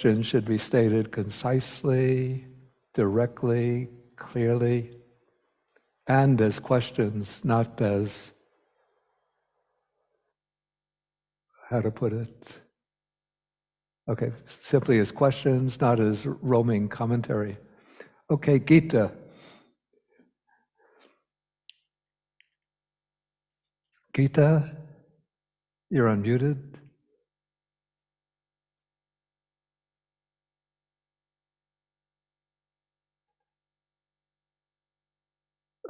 questions should be stated concisely, directly, clearly, and as questions, not as, how to put it? Okay, simply as questions, not as roaming commentary. Okay, Gita. Gita, you're unmuted.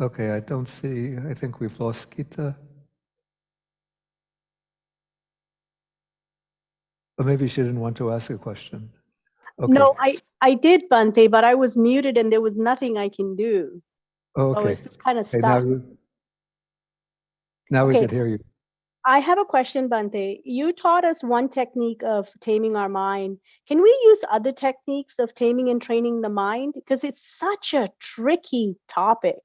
Okay, I don't see, I think we've lost Gita. Or maybe she didn't want to ask a question. Okay. No, I did, Bhante, but I was muted and there was nothing I can do. Okay. So I was just kind of Okay, stuck. now we Okay. could hear you. I have a question, Bhante. You taught us one technique of taming our mind. Can we use other techniques of taming and training the mind? Because it's such a tricky topic.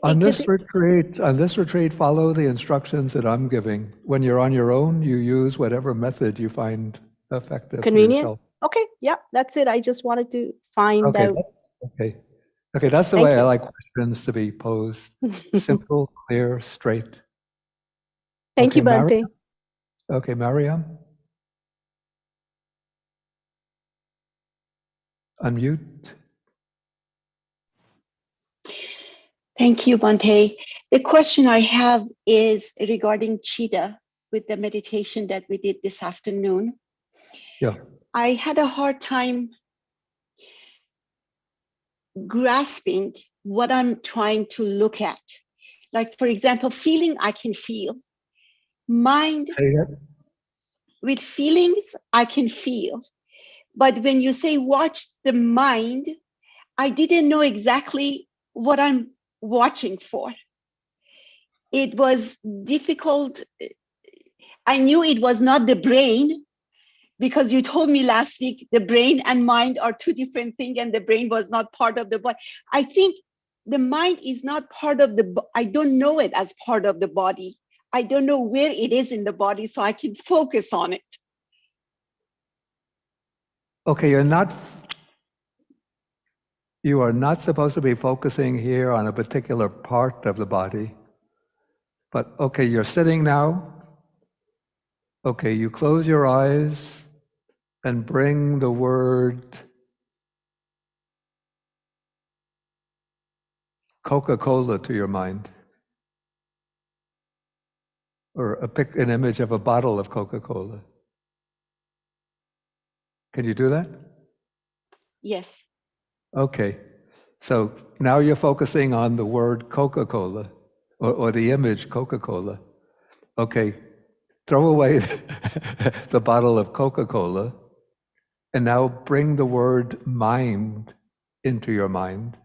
On this retreat, follow the instructions that I'm giving. When you're on your own, you use whatever method you find effective convenient. for yourself. Okay, yeah, that's it. I just wanted to find out. Okay, that's the Thank way you. I like questions to be posed. Simple, clear, straight. Thank you, Bhante. Mariam? Okay, Mariam? Unmute. Thank you, Bhante. The question I have is regarding Chitta with the meditation that we did this afternoon. Yeah. I had a hard time grasping what I'm trying to look at. Like, for example, feeling I can feel. Mind with feelings I can feel. But when you say watch the mind, I didn't know exactly what I'm watching for. It was difficult. I knew it was not the brain because you told me last week the brain and mind are two different things and the brain was not part of the body. I think the mind is not part of the, I don't know it as part of the body. I don't know where it is in the body so I can focus on it. Okay, you are not supposed to be focusing here on a particular part of the body. But okay, you're sitting now. Okay, you close your eyes and bring the word Coca-Cola to your mind. Or pick an image of a bottle of Coca-Cola. Can you do that? Yes. Okay, so now you're focusing on the word Coca-Cola or the image Coca-Cola. Okay, throw away the bottle of Coca-Cola and now bring the word mind into your mind.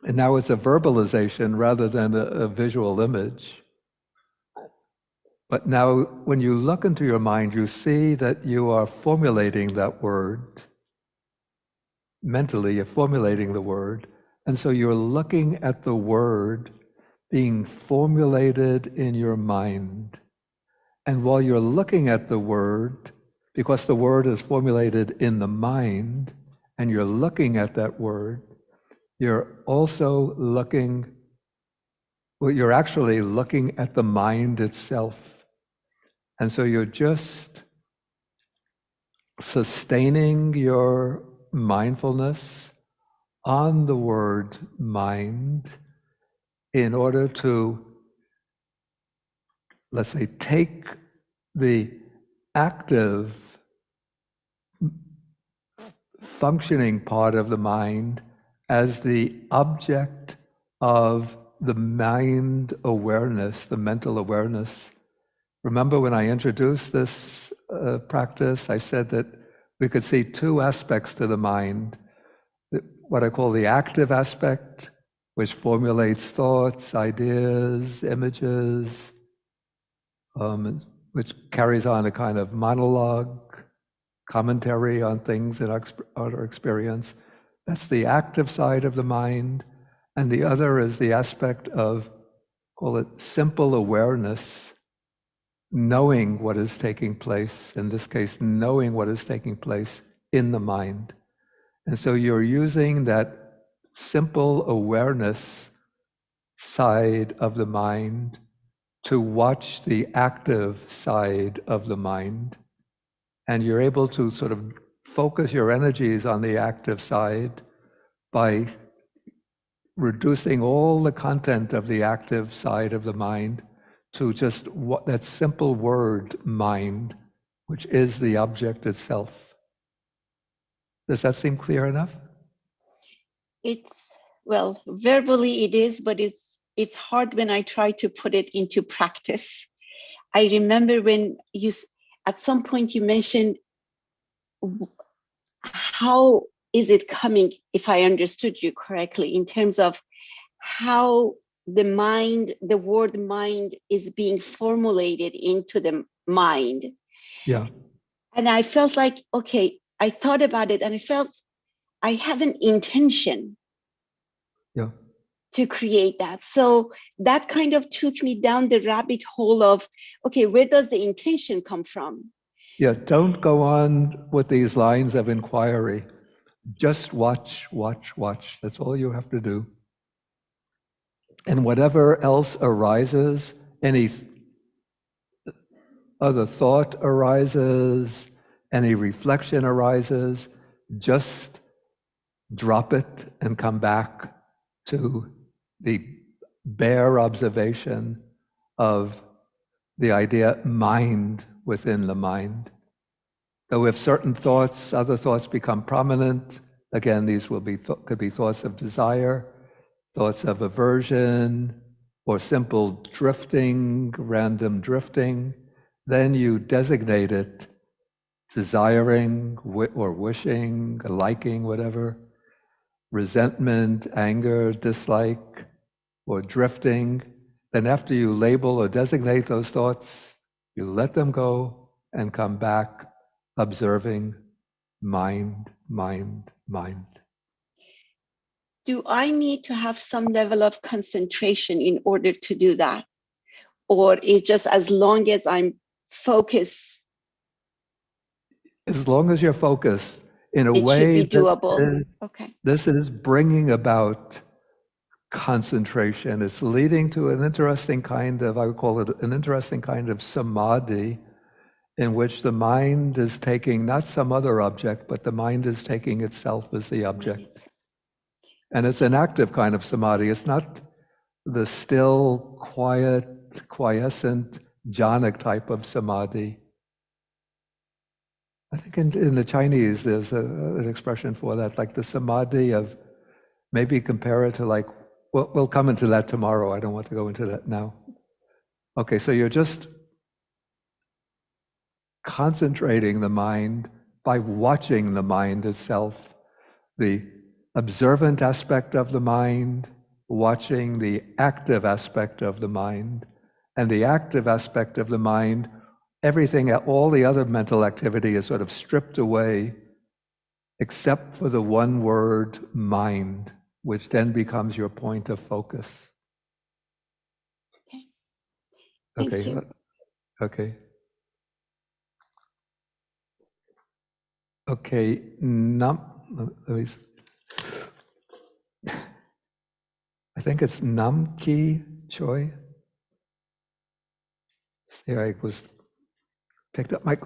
And now it's a verbalization rather than a visual image. But now when you look into your mind, you see that you are formulating that word. Mentally, you're formulating the word. And so you're looking at the word being formulated in your mind. And while you're looking at the word, because the word is formulated in the mind, and you're looking at that word, you're also looking, well, you're actually looking at the mind itself. And so you're just sustaining your mindfulness on the word mind in order to, let's say, take the active functioning part of the mind as the object of the mind awareness, the mental awareness. Remember when I introduced this practice, I said that we could see two aspects to the mind. What I call the active aspect, which formulates thoughts, ideas, images, which carries on a kind of monologue, commentary on things in our experience. That's the active side of the mind. And the other is the aspect of, call it simple awareness, knowing what is taking place, in this case, knowing what is taking place in the mind. And so you're using that simple awareness side of the mind to watch the active side of the mind. And you're able to sort of focus your energies on the active side by reducing all the content of the active side of the mind to just what that simple word mind, which is the object itself. Does that seem clear enough? It's, well, verbally it is, but it's hard when I try to put it into practice. I remember when you, at some point you mentioned, how is it coming, if I understood you correctly, in terms of how the mind, the word mind is being formulated into the mind. Yeah. And I felt like, okay, I thought about it and I felt I have an intention to create that. So that kind of took me down the rabbit hole of, okay, where does the intention come from? Yeah, don't go on with these lines of inquiry. Just watch, watch, watch. That's all you have to do. And whatever else arises, any other thought arises, any reflection arises, just drop it and come back to the bare observation of the idea mind within the mind. Though if certain thoughts, other thoughts become prominent, again, these will be could be thoughts of desire, thoughts of aversion, or simple drifting, random drifting, then you designate it desiring or wishing, liking, whatever, resentment, anger, dislike, or drifting. Then after you label or designate those thoughts, you let them go and come back observing mind, mind, mind. Do I need to have some level of concentration in order to do that? Or is just as long as I'm focused? As long as you're focused, in a it way, should be doable. This is bringing about concentration. It's leading to an interesting kind of, I would call it an interesting kind of samadhi, in which the mind is taking not some other object, but the mind is taking itself as the object. And it's an active kind of samadhi. It's not the still, quiet, quiescent, jhanic type of samadhi. I think in the Chinese, there's an expression for that, like the samadhi of, maybe compare it to like, we'll come into that tomorrow. I don't want to go into that now. Okay, so you're just concentrating the mind by watching the mind itself, the observant aspect of the mind, watching the active aspect of the mind, and the active aspect of the mind, everything, all the other mental activity is sort of stripped away, except for the one word, mind, which then becomes your point of focus. Okay. Thank you. Okay. Okay. I think it's Nam Ki Choi. See, I picked up my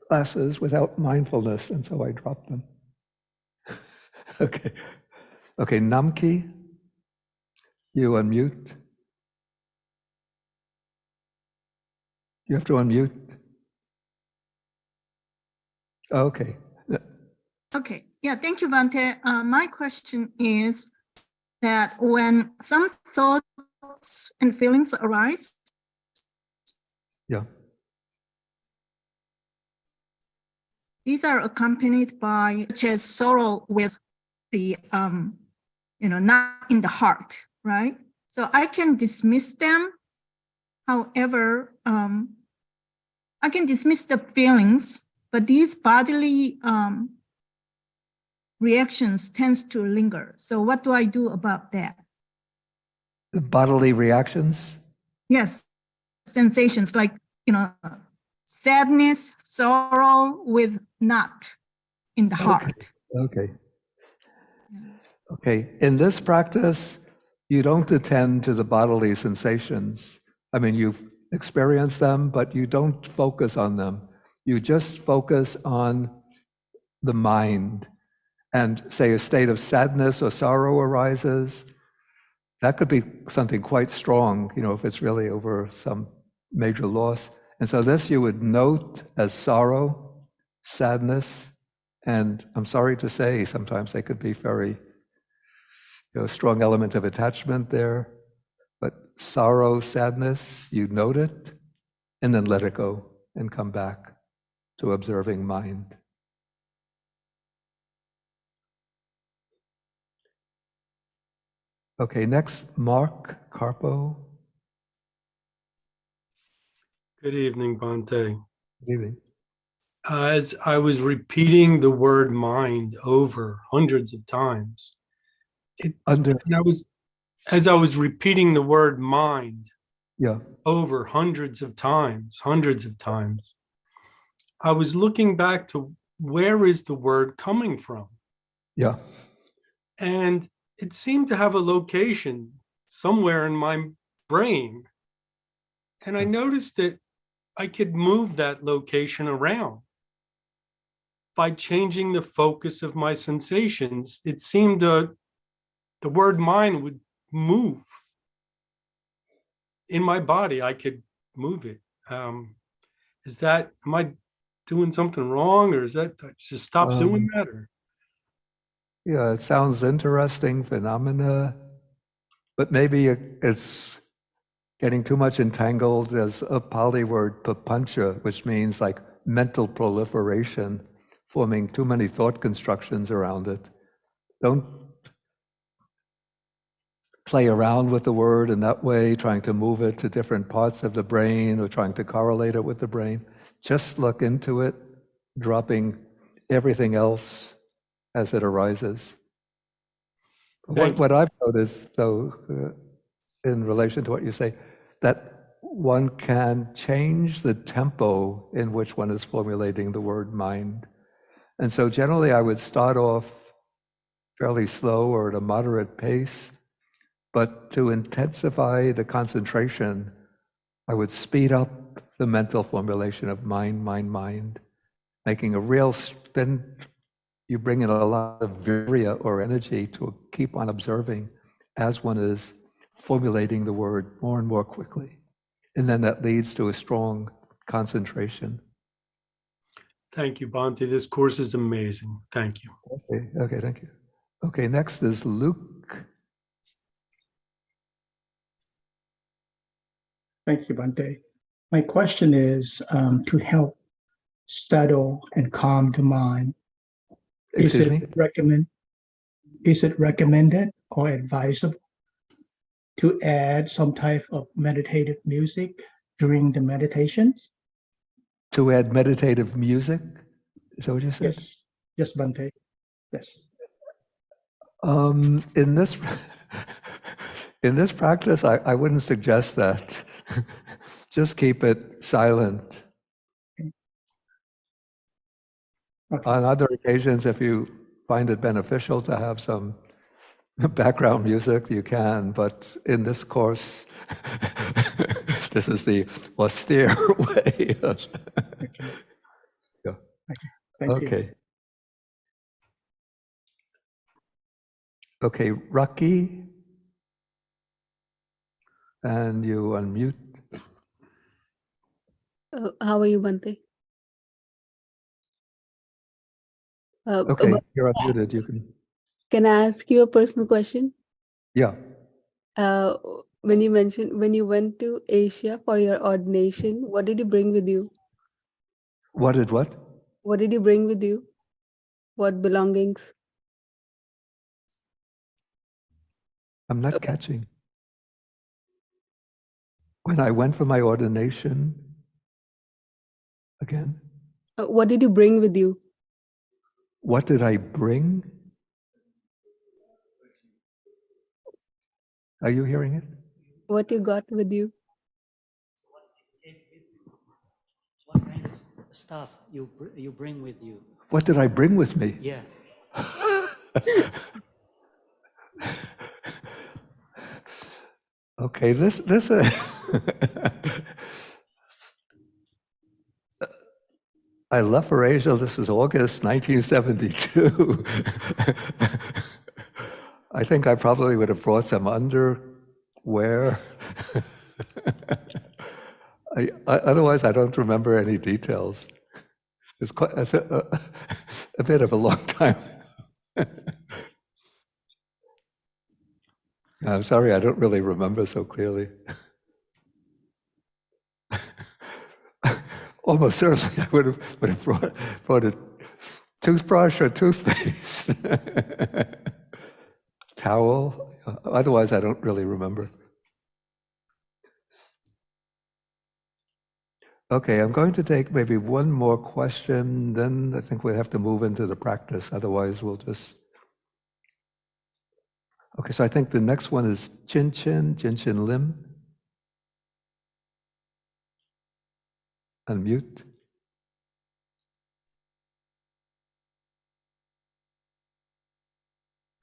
glasses without mindfulness, and so I dropped them. Okay. Okay, Nam Ki, you unmute. You have to unmute. Okay. Okay. Yeah, thank you, Bhante. My question is that when some thoughts and feelings arise, these are accompanied by such as sorrow with the not in the heart, right? So I can dismiss them. However, I can dismiss the feelings, but these bodily reactions tends to linger. So what do I do about that? The bodily reactions? Yes, sensations like sadness, sorrow with not in the heart. Okay. Okay. In this practice, you don't attend to the bodily sensations. I mean, you experience them, but you don't focus on them. You just focus on the mind. And say a state of sadness or sorrow arises, that could be something quite strong, if it's really over some major loss. And so this you would note as sorrow, sadness, and I'm sorry to say, sometimes they could be very strong element of attachment there. But sorrow, sadness, you note it, and then let it go and come back to observing mind. Okay, next, Mark Carpo. Good evening, Bhante. Good evening. As I was repeating the word mind over hundreds of times, as I was repeating the word mind over hundreds of times, I was looking back to where is the word coming from? Yeah. And it seemed to have a location somewhere in my brain. And I noticed that I could move that location around. By changing the focus of my sensations, it seemed the word mind would move. In my body, I could move it. Am I doing something wrong, or is that just stop doing that? Or? Yeah, it sounds interesting phenomena, but maybe it's getting too much entangled. There's a Pali word, papancha, which means like mental proliferation, forming too many thought constructions around it. Don't play around with the word in that way, trying to move it to different parts of the brain or trying to correlate it with the brain. Just look into it, dropping everything else as it arises. What I've noticed, in relation to what you say, that one can change the tempo in which one is formulating the word mind. And so generally I would start off fairly slow or at a moderate pace, but to intensify the concentration, I would speed up the mental formulation of mind, making a real spin. You bring in a lot of virya or energy to keep on observing as one is formulating the word more and more quickly. And then that leads to a strong concentration. Thank you, Bhante. This course is amazing. Thank you. Okay, thank you. Okay, next is Luke. Thank you, Bhante. My question is to help settle and calm the mind. Is it recommended or advisable to add some type of meditative music during the meditations? To add meditative music? Is that what you said? Yes, Bhante. Yes. In this practice, I wouldn't suggest that. Just keep it silent. Okay. On other occasions, if you find it beneficial to have some background music, you can, but in this course, this is the austere way. Okay. Yeah. Thank you. Okay, Rocky, and you unmute. How are you, Bhante? Okay, you're unmuted. You can I ask you a personal question? Yeah. When you mentioned when you went to Asia for your ordination, what did you bring with you? What? What did you bring with you? What belongings? I'm not catching. When I went for my ordination, again? What did you bring with you? What did I bring? Are you hearing it? What you got with you? stuff you bring with you? What did I bring with me? Yeah. Okay, this I left for Asia. This is August 1972. I think I probably would have brought some underwear. Otherwise, I don't remember any details. It's a bit of a long time. I'm sorry, I don't really remember so clearly. Almost certainly, I would have brought a toothbrush or toothpaste, towel. Otherwise, I don't really remember. Okay, I'm going to take maybe one more question, then I think we'll have to move into the practice. Otherwise, we'll just... Okay, so I think the next one is Chin Chin Lim. Unmute.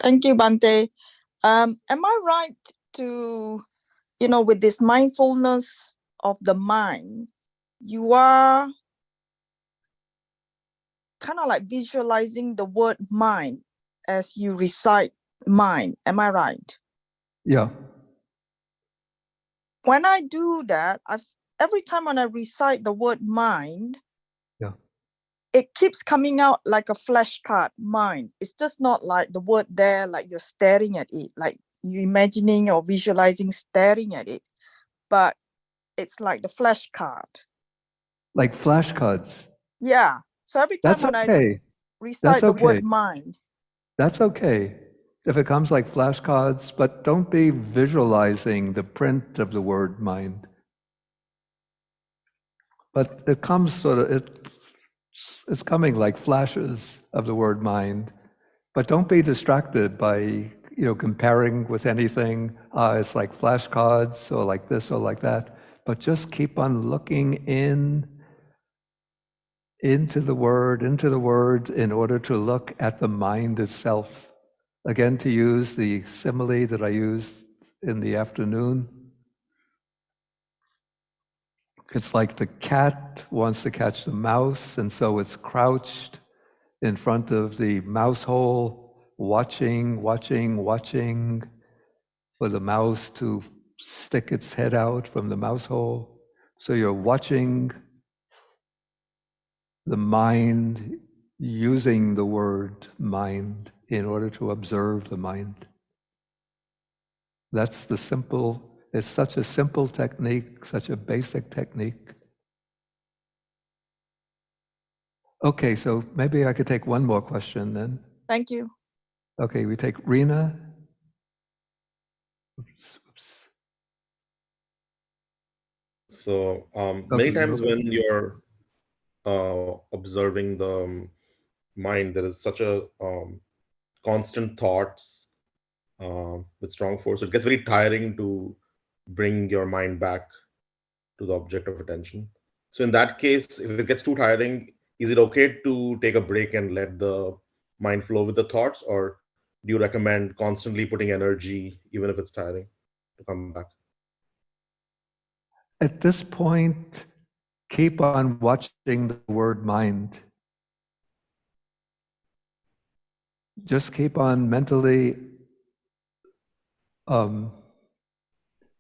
Thank you, Bante. Am I right to, with this mindfulness of the mind, you are kind of like visualizing the word mind as you recite mind. Am I right? Yeah. When I do that, every time when I recite the word mind, yeah, it keeps coming out like a flashcard mind. It's just not like the word there, like you're staring at it, like you imagining or visualizing staring at it, but it's like the flashcard. Like flashcards. Yeah. So every time That's when okay. I recite the word mind. That's okay. If it comes like flashcards, but don't be visualizing the print of the word mind. But it comes sort of, it's coming like flashes of the word mind. But don't be distracted by, comparing with anything. It's like flashcards or like this or like that. But just keep on looking into the word in order to look at the mind itself. Again, to use the simile that I used in the afternoon, it's like the cat wants to catch the mouse, and so it's crouched in front of the mouse hole, watching for the mouse to stick its head out from the mouse hole. So you're watching the mind, using the word mind in order to observe the mind. That's it's such a simple technique, such a basic technique. Okay, so maybe I could take one more question then. Thank you. Okay, we take Rena. Oops. So many times when you're observing the mind, there is such a constant thoughts with strong force. It gets very tiring to bring your mind back to the object of attention. So in that case, if it gets too tiring, is it okay to take a break and let the mind flow with the thoughts, or do you recommend constantly putting energy, even if it's tiring, to come back? At this point, keep on watching the word mind. Just keep on mentally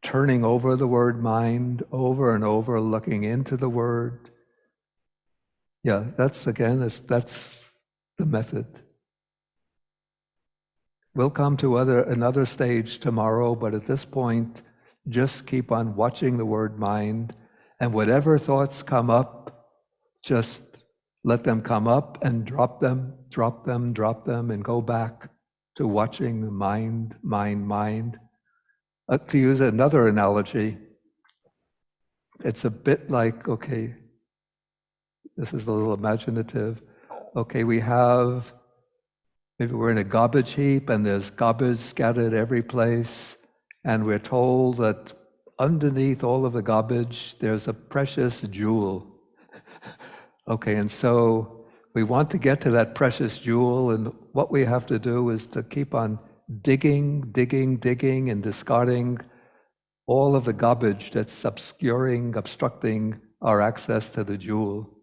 turning over the word mind over and over, looking into the word. Yeah, that's the method. We'll come to another stage tomorrow, but at this point, just keep on watching the word mind, and whatever thoughts come up, just let them come up and drop them, and go back to watching the mind. To use another analogy, it's a bit like, okay, this is a little imaginative. Okay, maybe we're in a garbage heap and there's garbage scattered every place, and we're told that underneath all of the garbage, there's a precious jewel. Okay, and so we want to get to that precious jewel, and what we have to do is to keep on digging, digging, digging, and discarding all of the garbage that's obstructing our access to the jewel.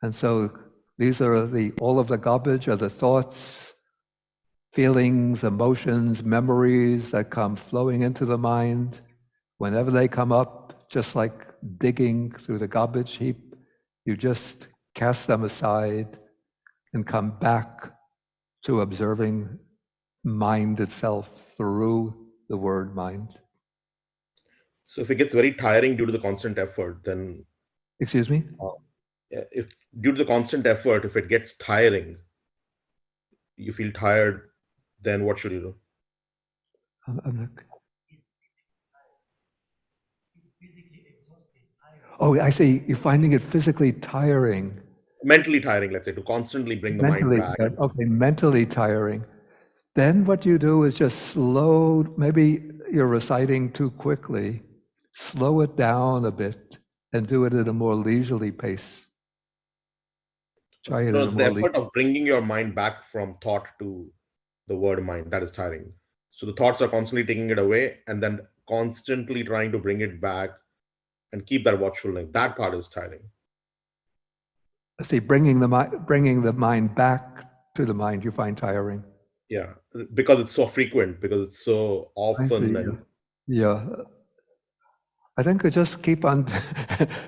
And so these are all of the garbage are the thoughts, feelings, emotions, memories that come flowing into the mind. Whenever they come up, just like digging through the garbage heap, you just cast them aside and come back to observing mind itself through the word mind. So if it gets very tiring due to the constant effort, then Excuse me? if due to the constant effort, if it gets tiring, you feel tired, then what should you do? Oh, I see. You're finding it physically tiring. Mentally tiring, let's say, to constantly bring the mind back. Okay, mentally tiring. Then what you do is just slow, maybe you're reciting too quickly, slow it down a bit and do it at a more leisurely pace. Try it No, at a it's the more effort of bringing your mind back from thought to the word mind that is tiring. So the thoughts are constantly taking it away and then constantly trying to bring it back and keep that watchfulness. That part is tiring. See, bringing the mind back to the mind, you find tiring. Yeah, because it's so frequent, because it's so often. And yeah. I think I just keep on,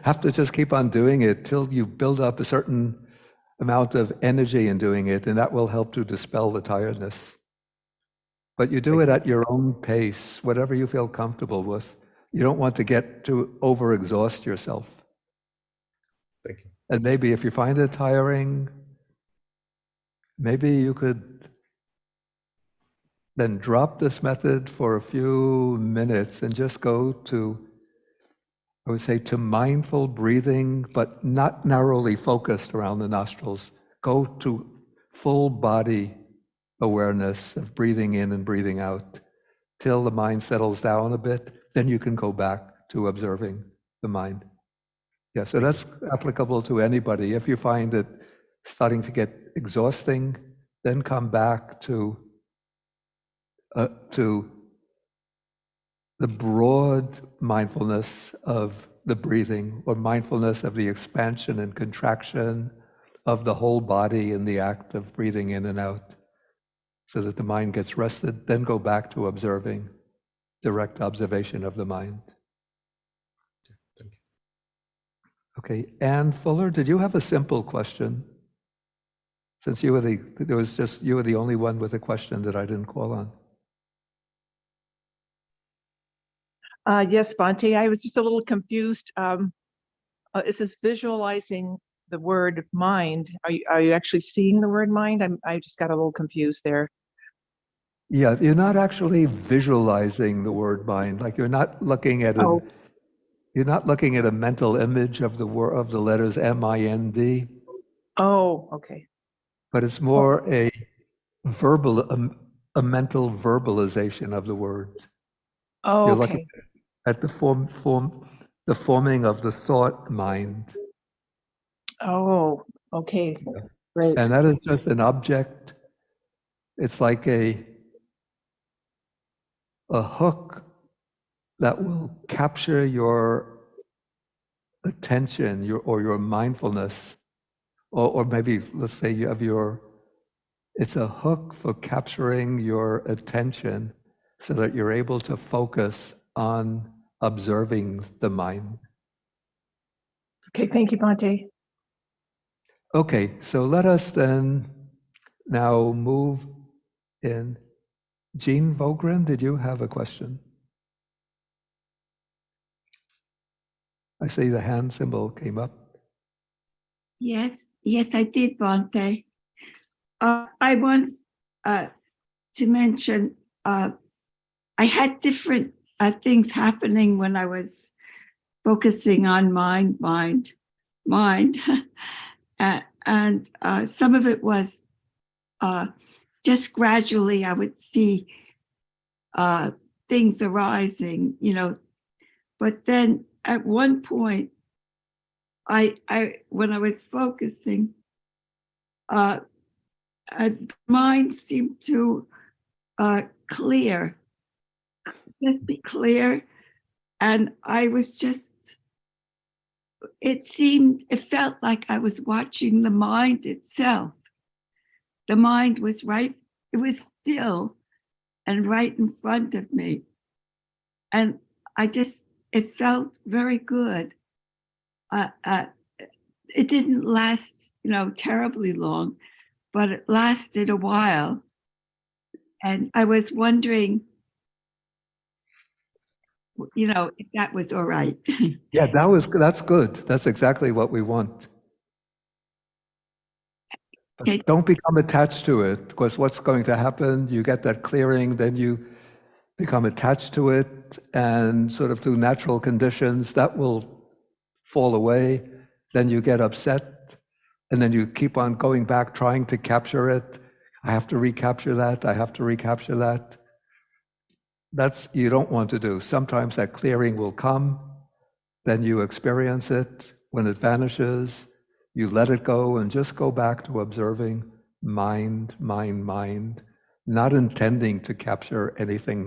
have to just keep on doing it till you build up a certain amount of energy in doing it, and that will help to dispel the tiredness. But you do it at your own pace, whatever you feel comfortable with. You don't want to get to overexhaust yourself. Thank you. And maybe if you find it tiring, maybe you could then drop this method for a few minutes and just go to, I would say, to mindful breathing, but not narrowly focused around the nostrils. Go to full body awareness of breathing in and breathing out till the mind settles down a bit. Then you can go back to observing the mind. Yeah, so that's applicable to anybody. If you find it starting to get exhausting, then come back to the broad mindfulness of the breathing, or mindfulness of the expansion and contraction of the whole body in the act of breathing in and out, so that the mind gets rested, then go back to observing, direct observation of the mind. Thank you. Okay, Anne Fuller, did you have a simple question? Since you were you were the only one with a question that I didn't call on. Yes, Bhante, I was just a little confused. It says visualizing the word mind. Are you actually seeing the word mind? I just got a little confused there. Yeah, you're not actually visualizing the word mind. Like you're not looking at you're not looking at a mental image of the letters M-I-N-D. Oh, okay. But it's more a mental verbalization of the word. Oh, You're okay. looking at the forming of the thought mind. Oh, okay. Great. And that is just an object. It's like a hook that will capture your attention, your mindfulness, or maybe let's say you have it's a hook for capturing your attention so that you're able to focus on observing the mind. Okay, thank you, Bhante. Okay, so let us then now move in. Jean Vogren, did you have a question? I see the hand symbol came up. Yes, I did, Bhante. I want to mention I had different things happening when I was focusing on mind. And some of it was just gradually I would see things arising, but then at one point, when I was focusing, the mind seemed to clear, just be clear. And I was just, it felt like I was watching the mind itself. The mind was right, it was still and right in front of me. And it felt very good. It didn't last, terribly long, but it lasted a while. And I was wondering, if that was all right. Yeah, that's good. That's exactly what we want. But Okay. don't become attached to it, because what's going to happen, you get that clearing, then you become attached to it, and sort of through natural conditions, that will fall away. Then you get upset, and then you keep on going back, trying to capture it. I have to recapture that. I have to recapture that. That's you don't want to do. Sometimes that clearing will come, then you experience it. When it vanishes, you let it go and just go back to observing mind, mind, mind, not intending to capture anything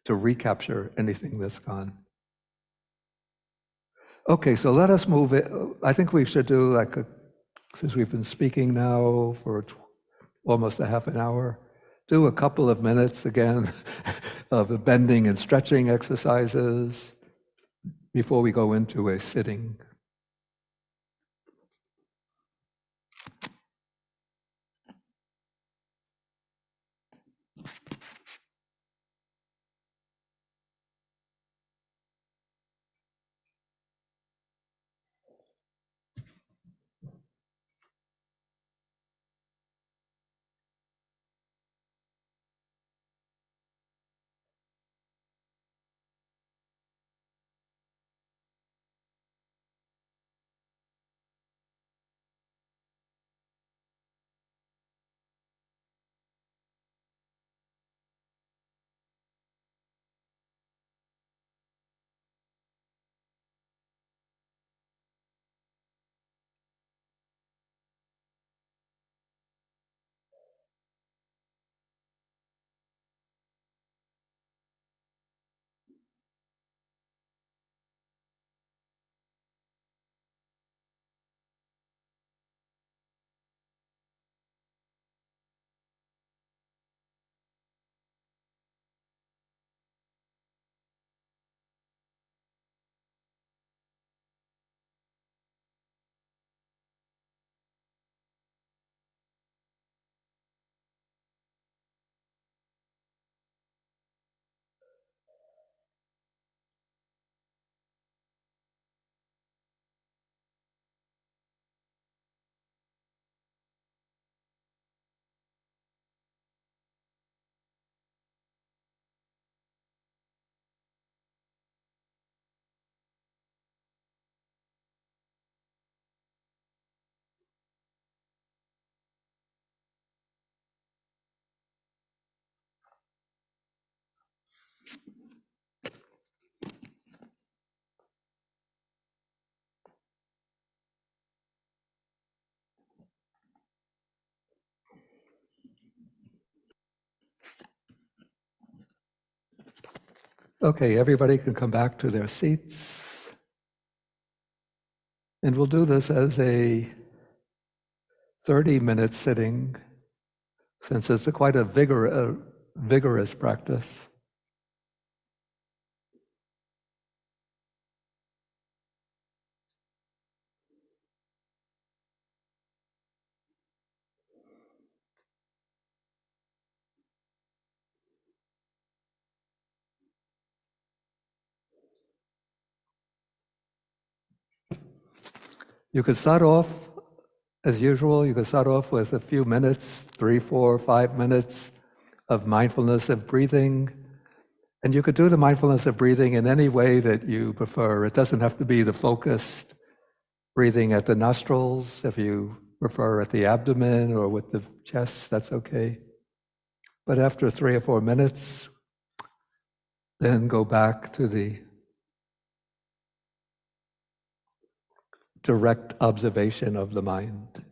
to recapture anything that's gone. Okay, so let us move it. I think we should do since we've been speaking now for almost a half an hour, do a couple of minutes again of bending and stretching exercises before we go into a sitting. Okay, everybody can come back to their seats. And we'll do this as a 30-minute sitting, since it's quite a vigorous practice. You could start off, as usual, you could start off with a few minutes, 3, 4, 5 minutes of mindfulness of breathing. And you could do the mindfulness of breathing in any way that you prefer. It doesn't have to be the focused breathing at the nostrils. If you prefer at the abdomen or with the chest, that's okay. But after 3 or 4 minutes, then go back to the direct observation of the mind.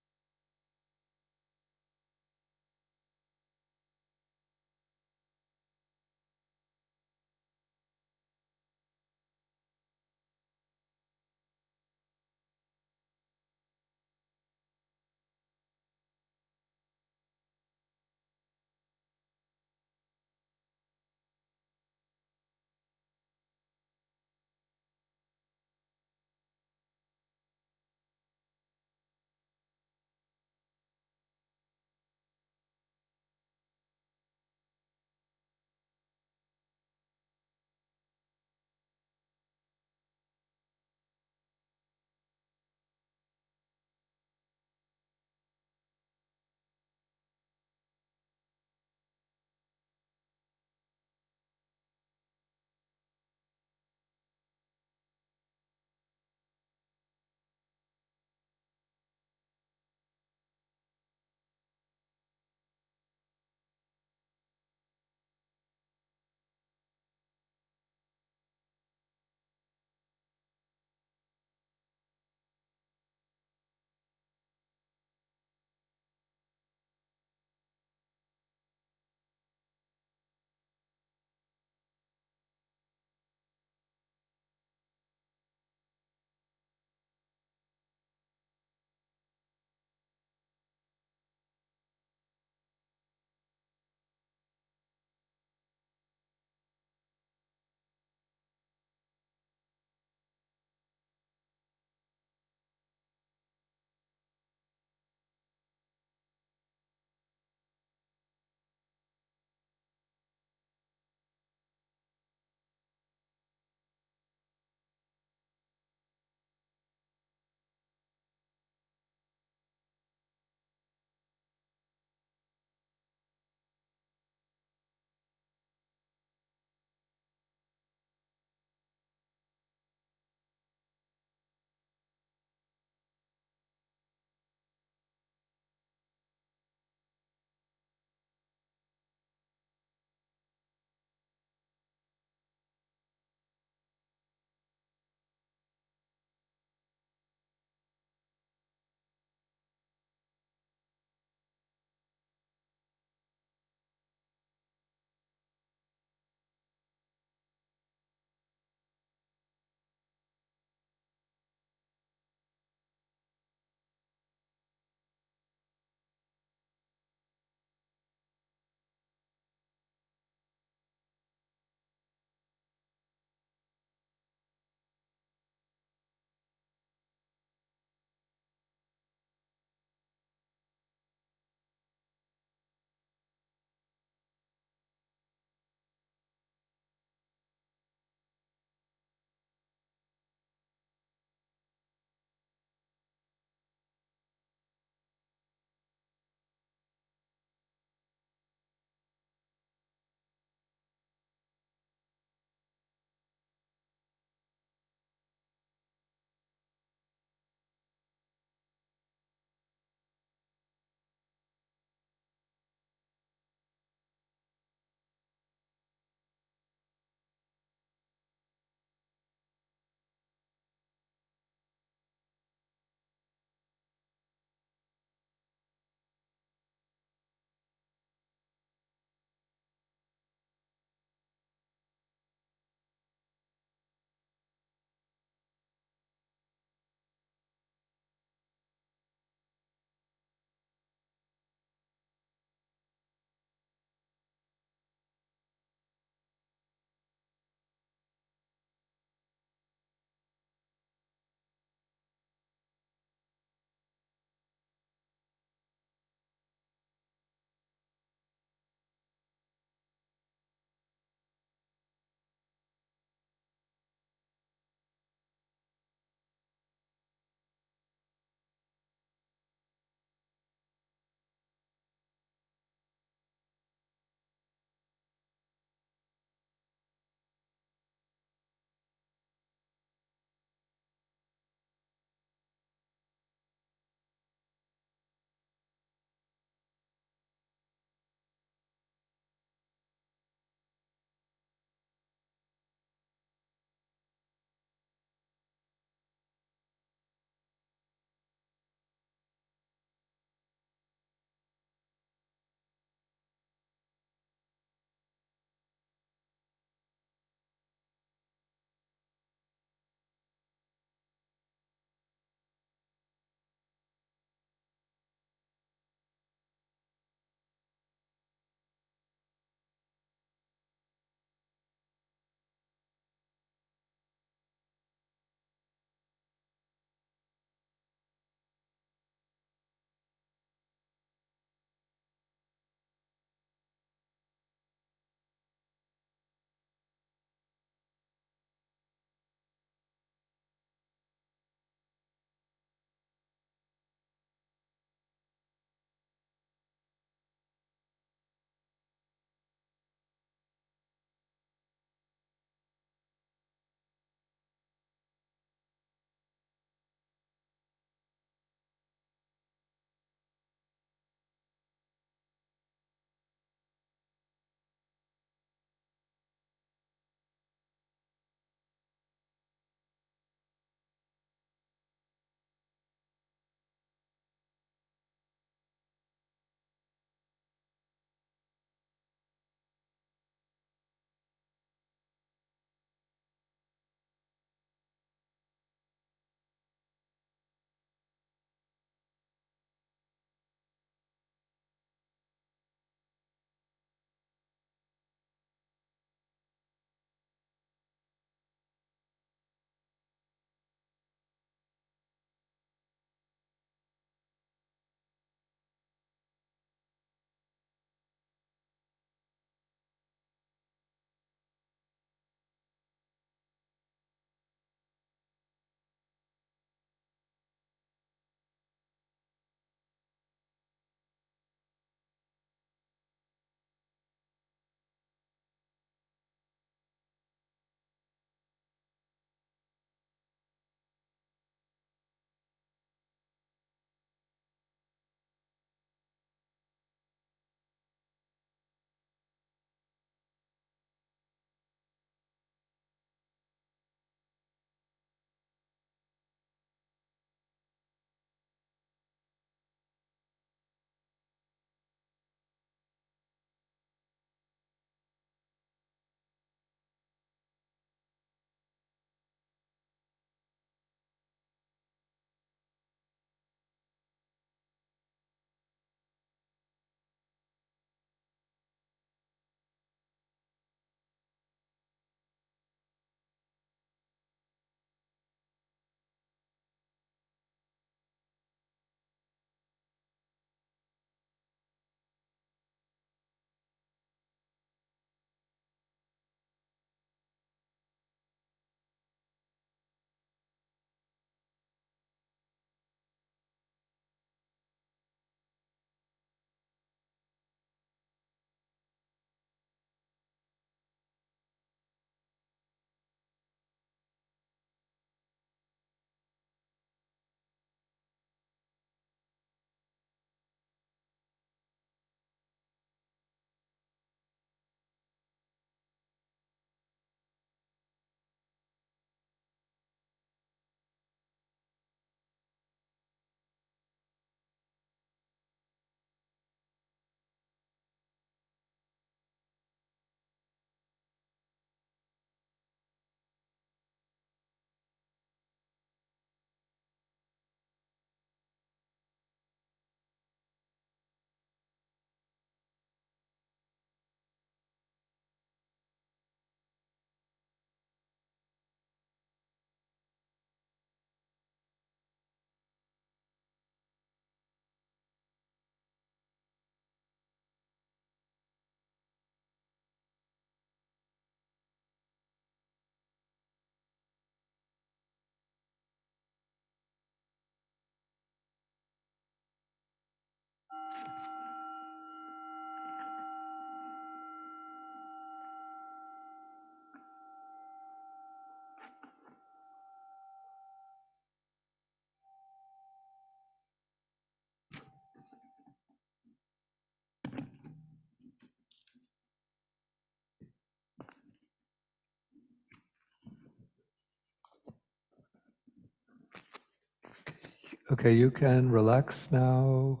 Okay, you can relax now.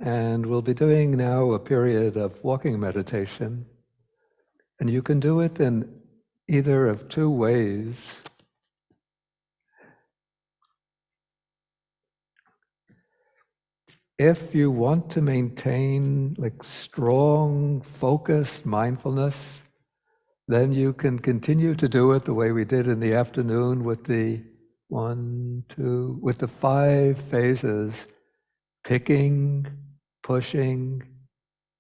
And we'll be doing now a period of walking meditation. And you can do it in either of two ways. If you want to maintain like strong, focused mindfulness, then you can continue to do it the way we did in the afternoon with the with the 5 phases: picking, pushing,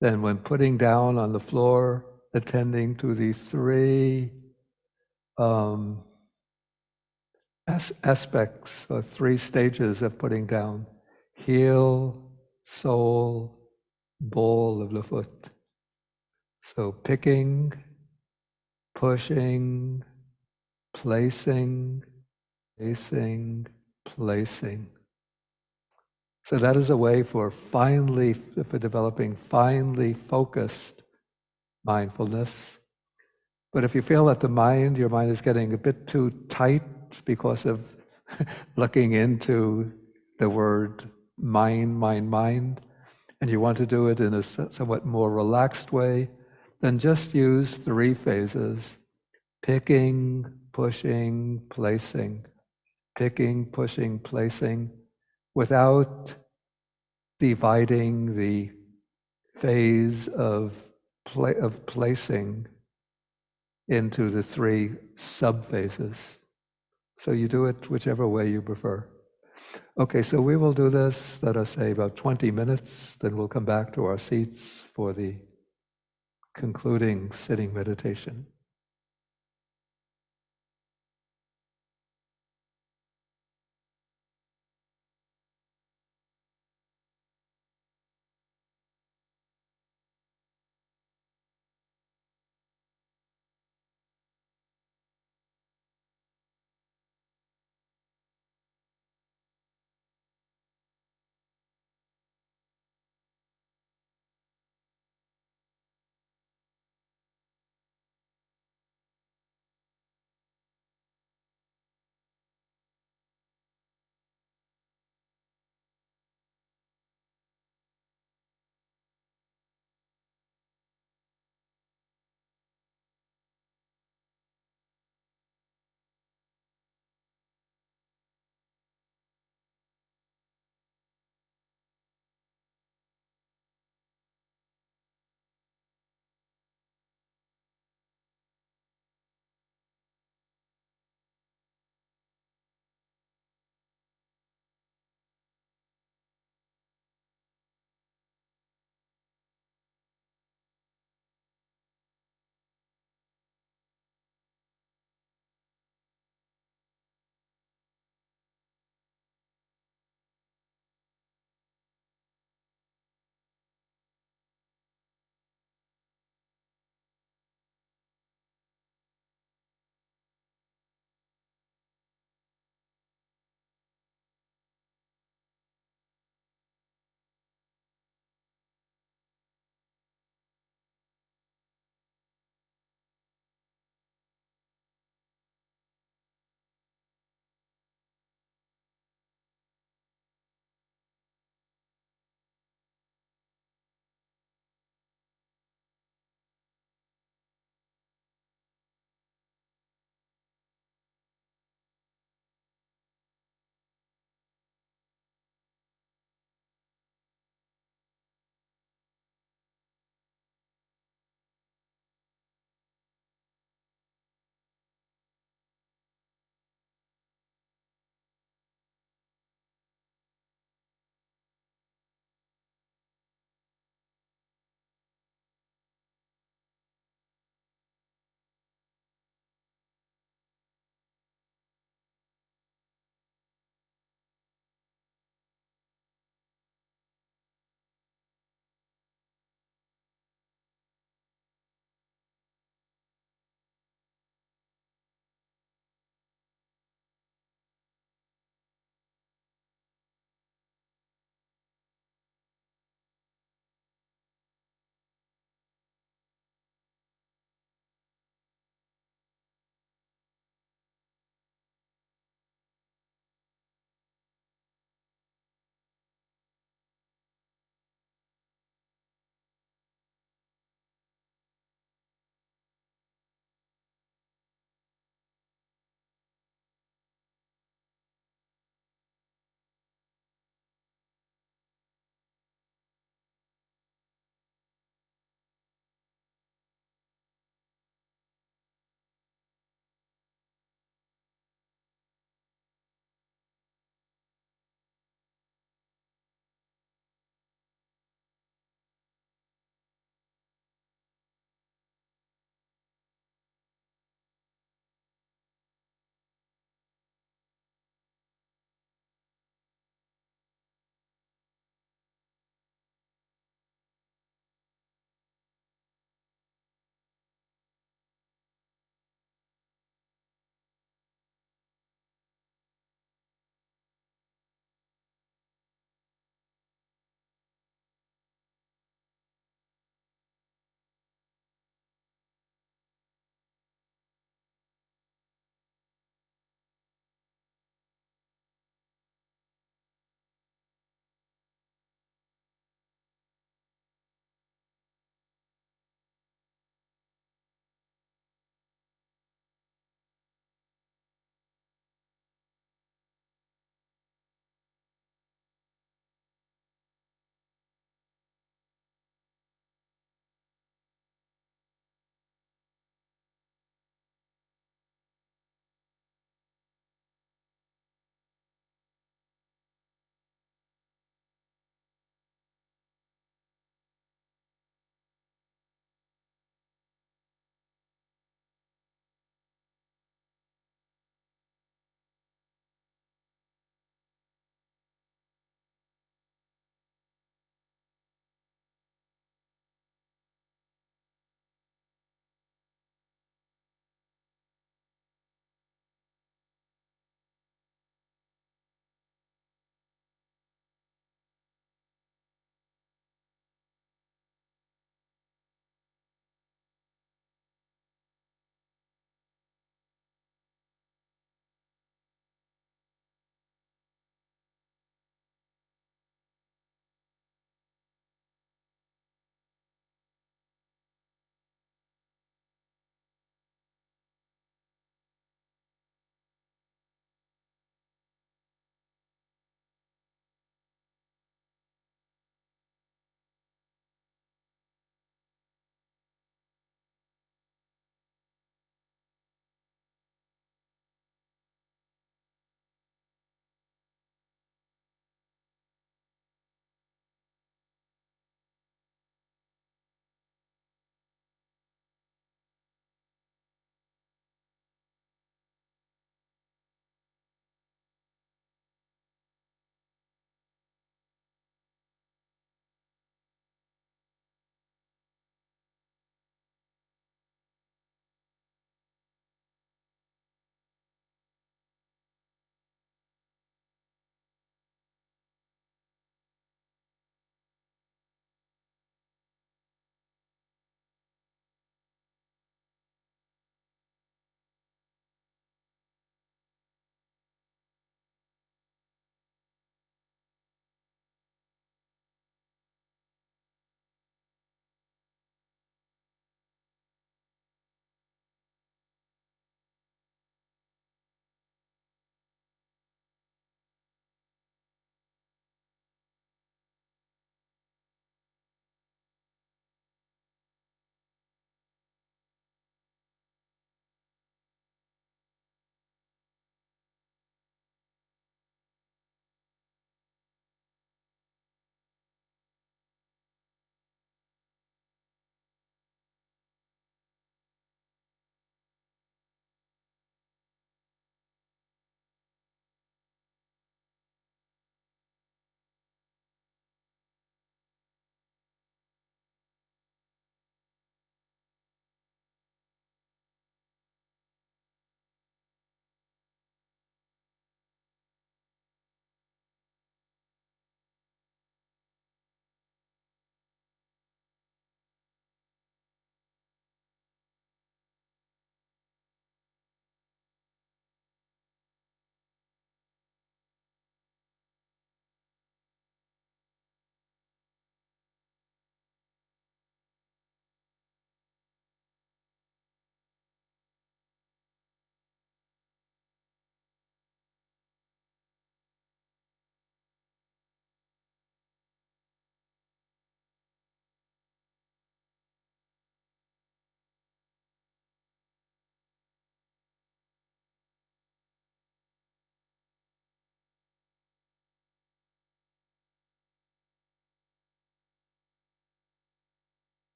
then when putting down on the floor, attending to the 3 aspects or 3 stages of putting down: heel, sole, ball of the foot. So picking, pushing, placing, placing, placing. So that is a way for developing finely focused mindfulness. But if you feel that your mind is getting a bit too tight because of looking into the word mind, and you want to do it in a somewhat more relaxed way, then just use 3 phases: picking, pushing, placing. Picking, pushing, placing, without dividing the phase of placing into the 3 sub-phases. So you do it whichever way you prefer. Okay, so we will do this, let us say, about 20 minutes, then we'll come back to our seats for the concluding sitting meditation.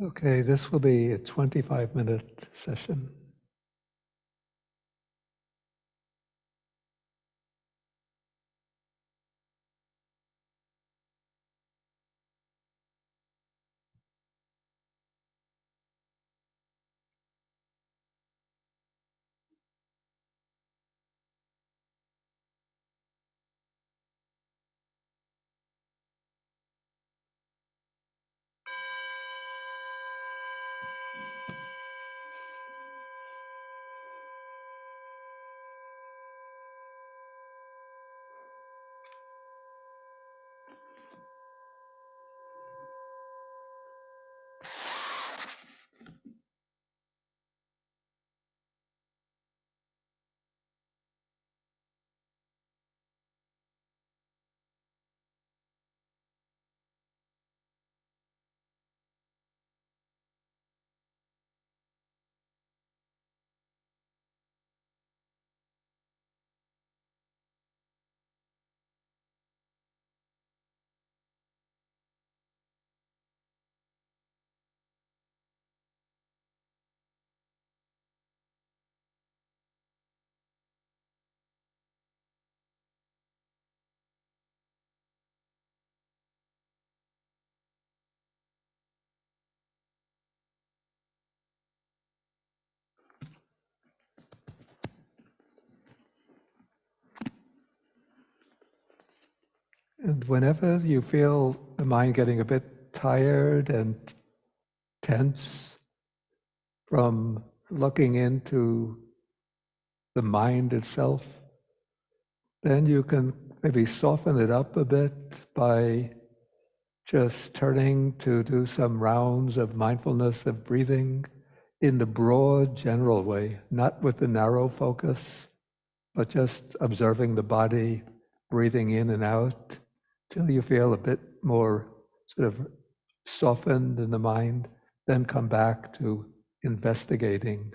Okay, this will be a 25-minute session. And whenever you feel the mind getting a bit tired and tense from looking into the mind itself, then you can maybe soften it up a bit by just turning to do some rounds of mindfulness of breathing in the broad general way, not with the narrow focus, but just observing the body, breathing in and out, till you feel a bit more sort of softened in the mind, then come back to investigating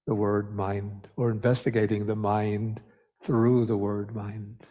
the word mind, or investigating the mind through the word mind.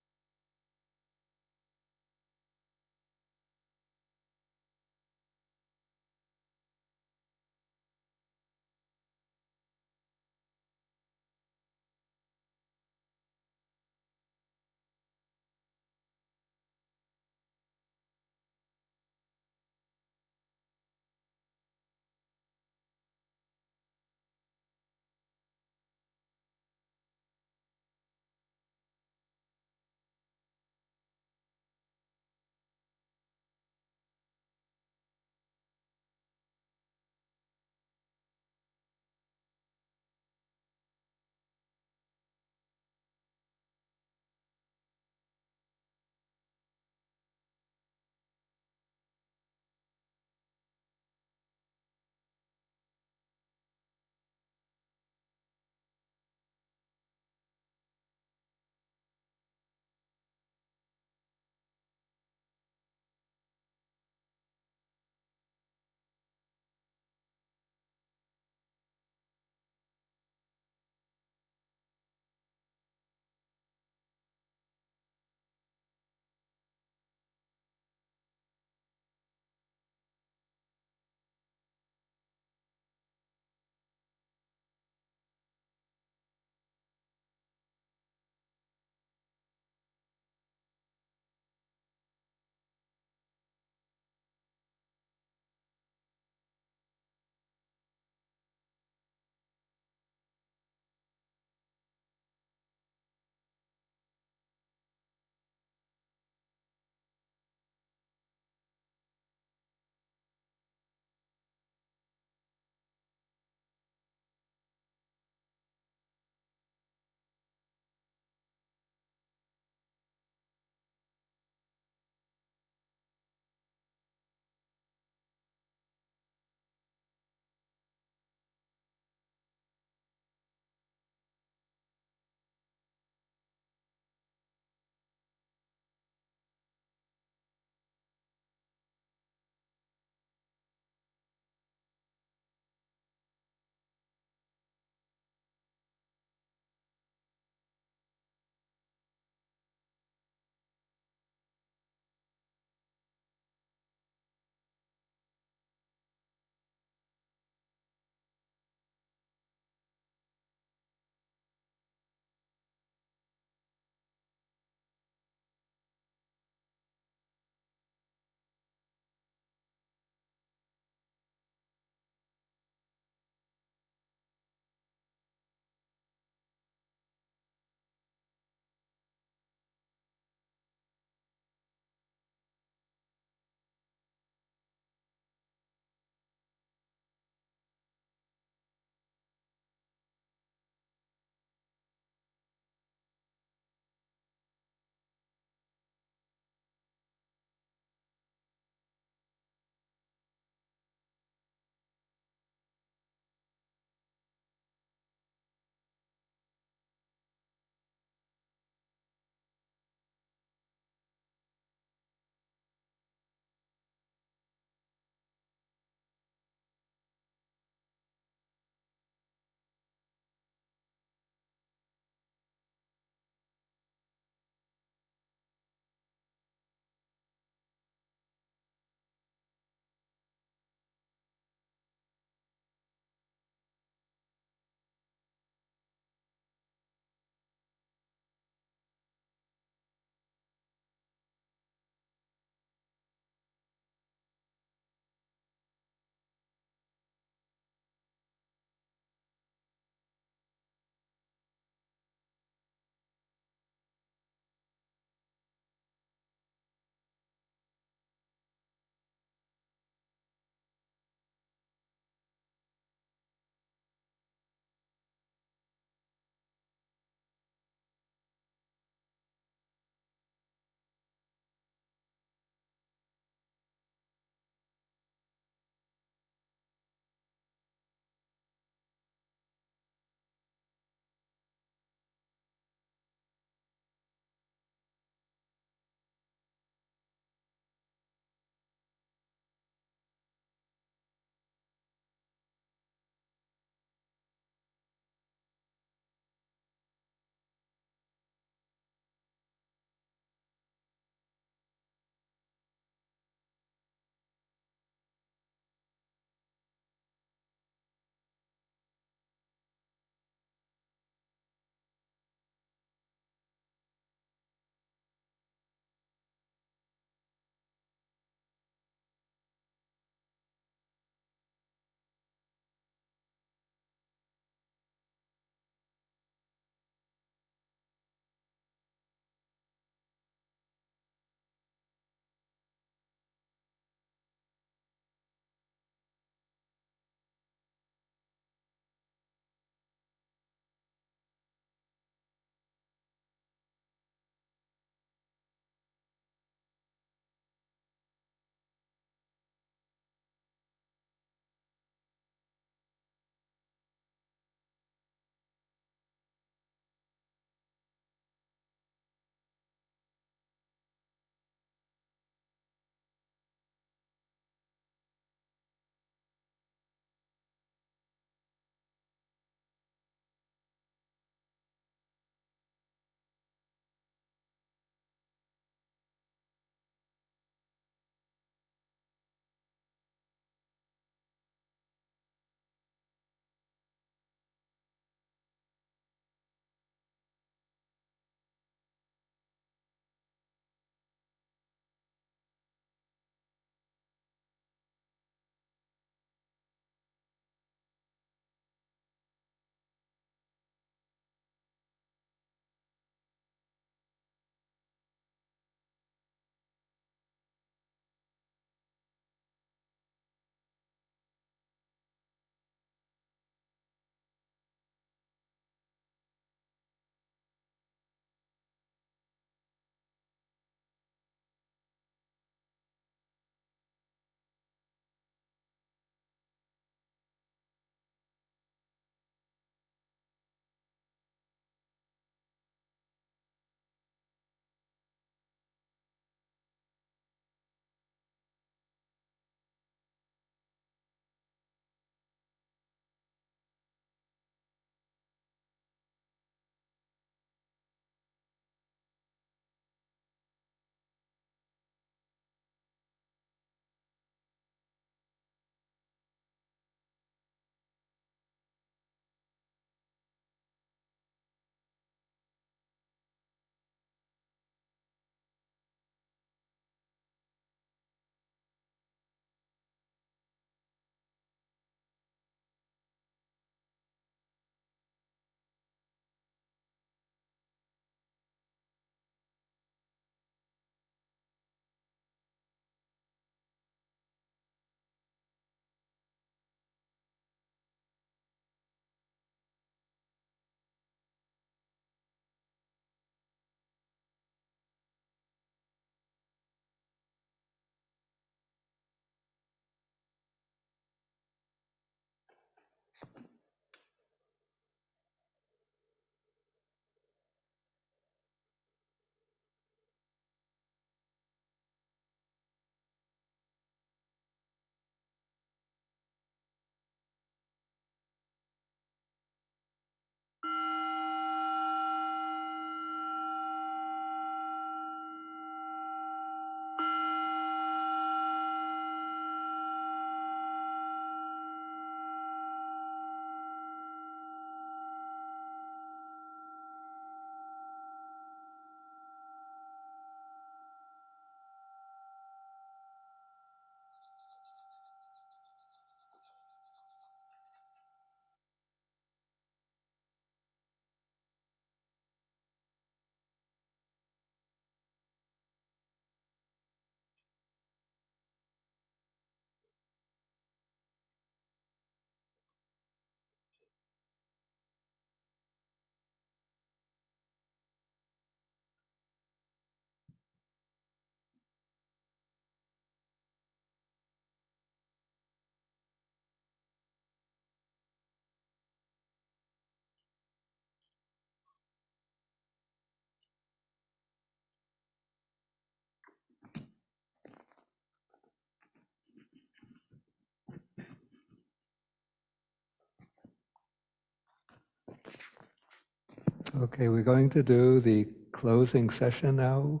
Okay, we're going to do the closing session now,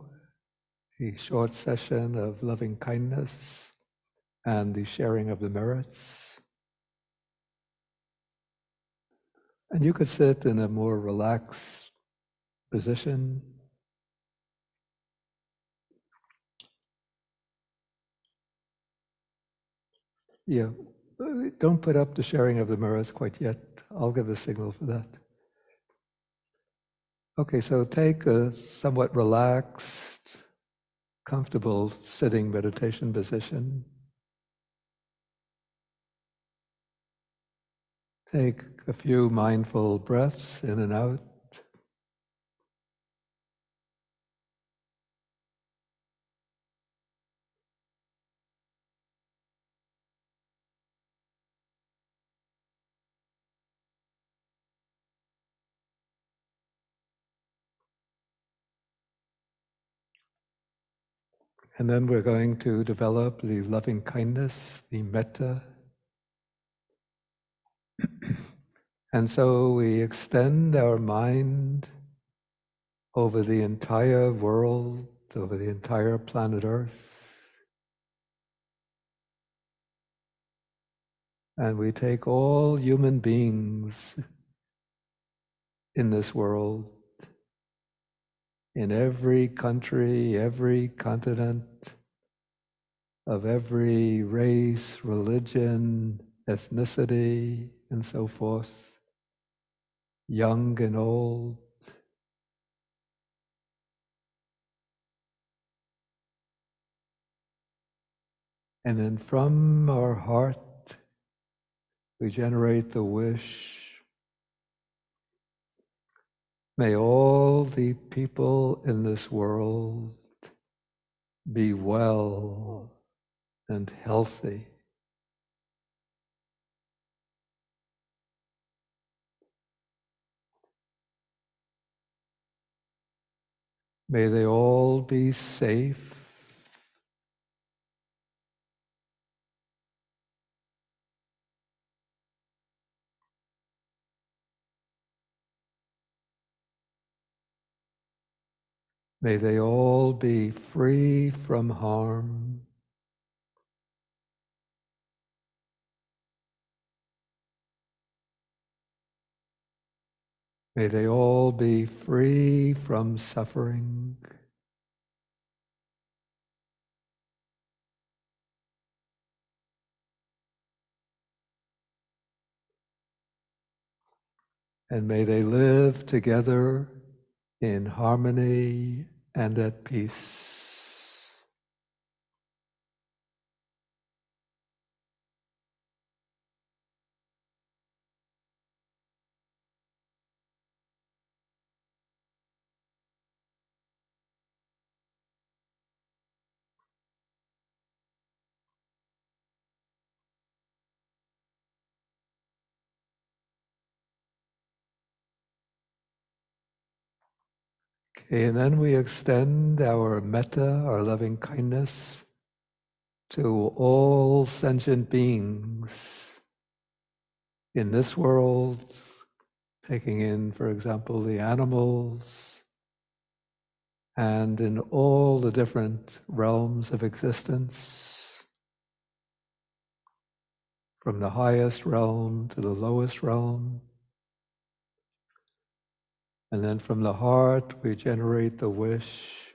the short session of loving kindness and the sharing of the merits. And you could sit in a more relaxed position. Yeah, don't put up the sharing of the merits quite yet. I'll give a signal for that. Okay, so take a somewhat relaxed, comfortable sitting meditation position. Take a few mindful breaths in and out. And then we're going to develop the loving kindness, the metta. And so we extend our mind over the entire world, over the entire planet Earth. And we take all human beings in this world, in every country, every continent, of every race, religion, ethnicity, and so forth, young and old. And then from our heart, we generate the wish, may all the people in this world be well and healthy. May they all be safe. May they all be free from harm. May they all be free from suffering. And may they live together in harmony and at peace. Okay, and then we extend our metta, our loving kindness, to all sentient beings in this world, taking in, for example, the animals, and in all the different realms of existence, from the highest realm to the lowest realm. And then from the heart, we generate the wish,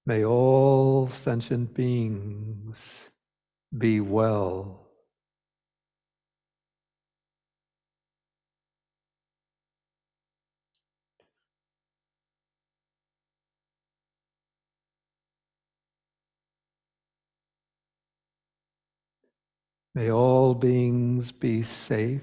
may all sentient beings be well. May all beings be safe.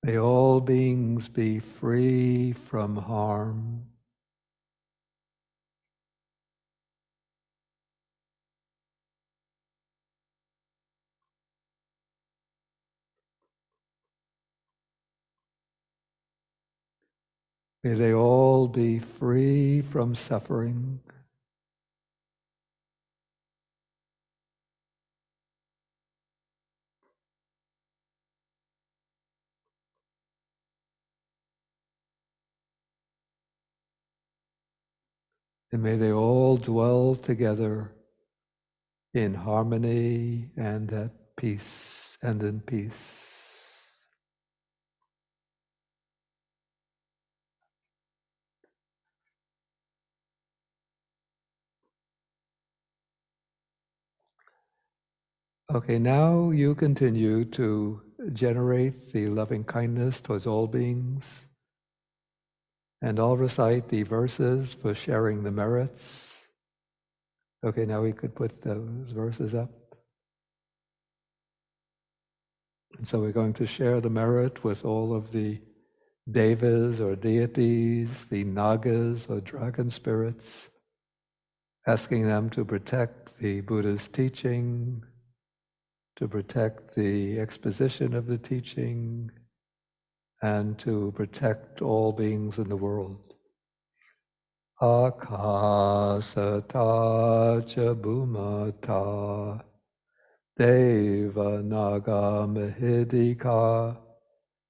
May all beings be free from harm. May they all be free from suffering. And may they all dwell together in harmony and at peace and in peace. Okay, now you continue to generate the loving kindness towards all beings, and I'll recite the verses for sharing the merits. Okay, now we could put those verses up. And so we're going to share the merit with all of the devas or deities, the nagas or dragon spirits, asking them to protect the Buddha's teaching, to protect the exposition of the teaching, and to protect all beings in the world. Akasata cha bhumata deva naga mahidika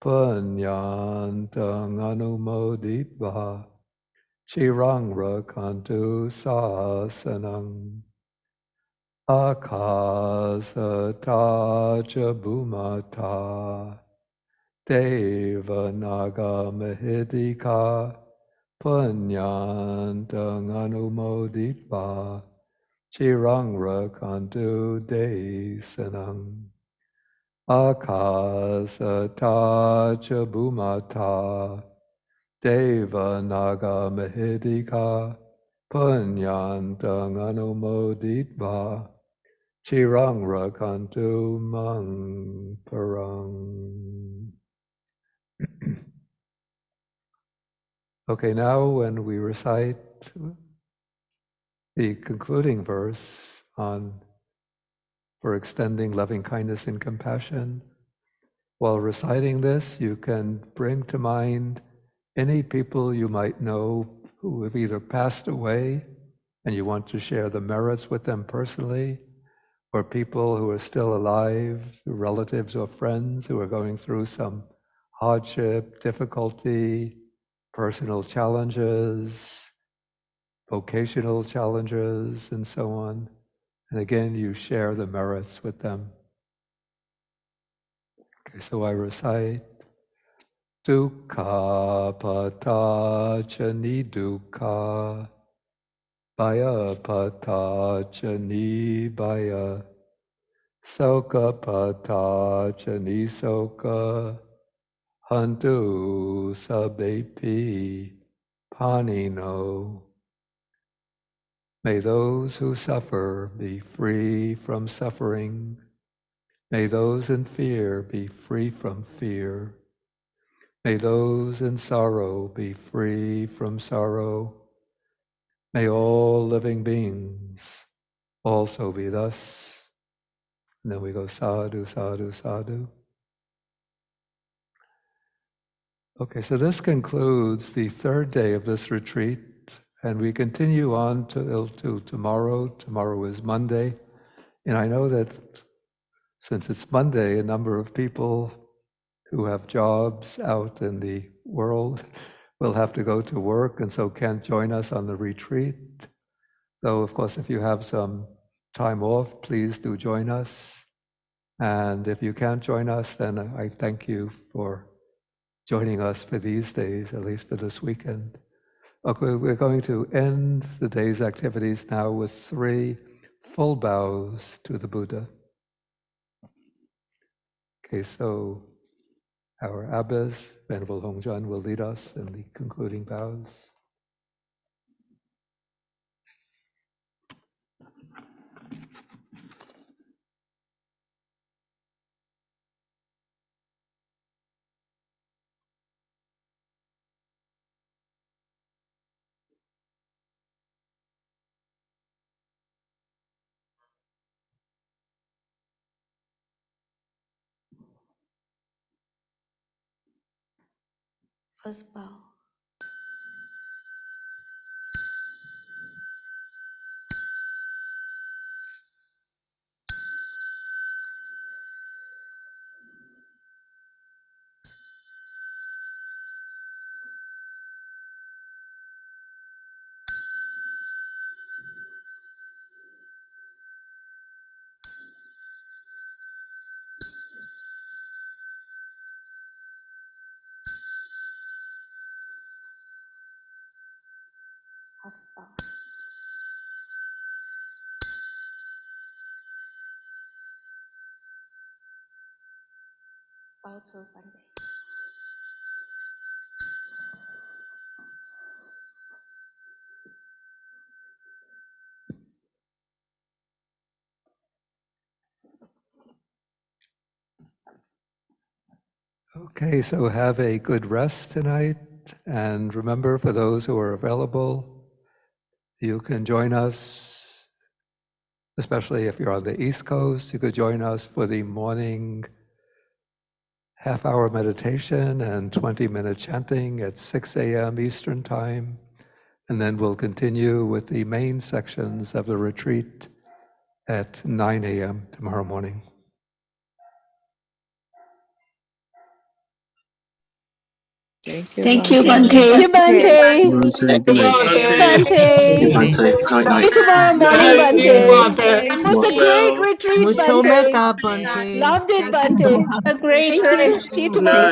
punyantang anumoditva chirang rakantu sasanang. Akasata cha bhumata deva naga mahidika punyantang anumoditva chirang rakantu desanam. Akasata cha bhumata deva naga mahidika punyantang anumoditva chirang rakantu mang parang. Okay, now when we recite the concluding verse for extending loving kindness and compassion, while reciting this, you can bring to mind any people you might know who have either passed away and you want to share the merits with them personally, or people who are still alive, relatives or friends who are going through some hardship, difficulty, personal challenges, vocational challenges, and so on. And again, you share the merits with them. Okay, so I recite, Dukkha pata cha nidukkha, baya pata cha nibaya, soka pata cha nisoka, hantu sabepi panino. May those who suffer be free from suffering. May those in fear be free from fear. May those in sorrow be free from sorrow. May all living beings also be thus. And then we go sadhu, sadhu, sadhu. Okay, so this concludes the third day of this retreat, and we continue on to tomorrow. Tomorrow is Monday, and I know that since it's Monday, a number of people who have jobs out in the world will have to go to work and so can't join us on the retreat. So, of course, if you have some time off, please do join us. And if you can't join us, then I thank you for joining us for these days, at least for this weekend. Okay, we're going to end the day's activities now with 3 full bows to the Buddha. Okay, so our abbas, Venerable Hongzhan, will lead us in the concluding bows. First bow. Okay, so have a good rest tonight. And remember, for those who are available, you can join us, especially if you're on the East Coast, you could join us for the morning half-hour meditation and 20-minute chanting at 6 a.m. Eastern Time. And then we'll continue with the main sections of the retreat at 9 a.m. tomorrow morning. Thank you, Thank you, Bhante. Thank you, Bhante. Bante. Thank you, Bante. Bhante. See you tomorrow morning, Bante. Thank It was a great retreat, Mucho Bante. metta, Bhante. Loved it, Thank you. Bante. A great Thank you. See you tomorrow.